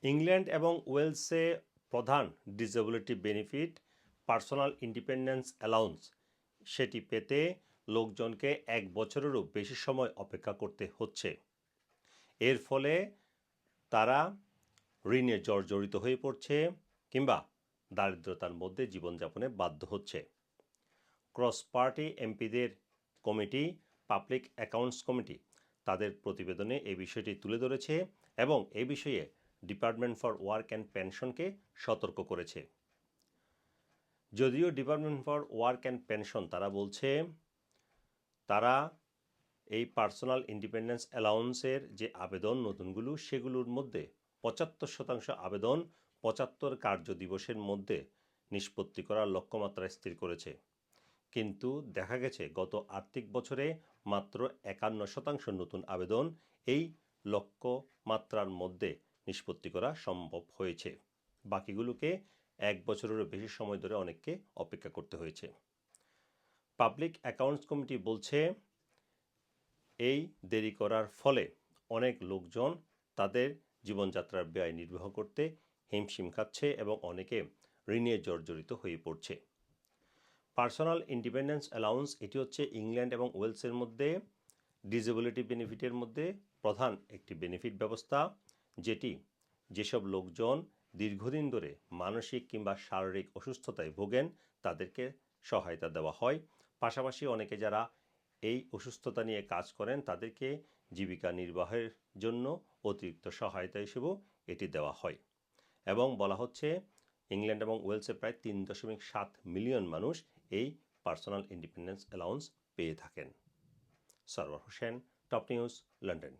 England এবং ওয়েলসে প্রধান disability benefit personal independence allowance সেটি পেতে লোকজনকে 1 বছরেরও বেশি সময় অপেক্ষা করতে হচ্ছে। এর ফলে তারা ঋণে জর্জরিত হয়ে পড়ছে কিংবা দারিদ্রতার মধ্যে জীবনযাপনে বাধ্য হচ্ছে। ক্রস পার্টি এমপিদের কমিটি পাবলিক অ্যাকাউন্টস কমিটি তাদের প্রতিবেদনে এই বিষয়টি তুলে ধরেছে এবং এই বিষয়ে ডিপার্টমেন্ট ফর ওয়ার্ক অ্যান্ড পেনশনকে সতর্ক করেছে। যদিও department for work and pension তারা বলছে তারা এই পার্সোনাল ইন্ডিপেন্ডেন্স অ্যালাউন্সের যে আবেদন নতুনগুলো সেগুলোর মধ্যে 75% আবেদন 75 কার্য দিবসের মধ্যে নিষ্পত্তি করার লক্ষ্যমাত্রা স্থির করেছে। কিন্তু দেখা গেছে গত আর্থিক বছরে মাত্র 51% নতুন আবেদন এই লক্ষ্যমাত্রার মধ্যে নিষ্পত্তি করা সম্ভব হয়েছে। বাকিগুলোকে 1 বছরেরও বেশি সময় ধরে অনেককে অপেক্ষা করতে হয়েছে। পাবলিক অ্যাকাউন্টস কমিটি বলছে এই দেরি করার ফলে অনেক লোকজন তাদের জীবনযাত্রার ব্যয় নির্বাহ করতে হিমশিম খাচ্ছে এবং অনেকে ঋণে জর্জরিত হয়ে পড়ছে। পার্সোনাল ইন্ডিপেন্ডেন্স অ্যালাউন্স এটি হচ্ছে ইংল্যান্ড এবং ওয়েলসের মধ্যে ডিসেবিলিটি বেনিফিটের মধ্যে প্রধান একটি বেনিফিট ব্যবস্থা, যেটি যেসব লোকজন দীর্ঘদিন ধরে মানসিক কিংবা শারীরিক অসুস্থতায় ভোগেন তাদেরকে সহায়তা দেওয়া হয়। পাশাপাশি অনেকে যারা এই অসুস্থতা নিয়ে কাজ করেন তাদেরকে জীবিকা নির্বাহের জন্য অতিরিক্ত সহায়তা হিসেবেও এটি দেওয়া হয়। এবং বলা হচ্ছে ইংল্যান্ড এবং ওয়েলসে প্রায় 3.7 মিলিয়ন মানুষ এই পার্সোনাল ইন্ডিপেন্ডেন্স অ্যালাউন্স পেয়ে থাকেন। Sarwar Hossain, top news, London.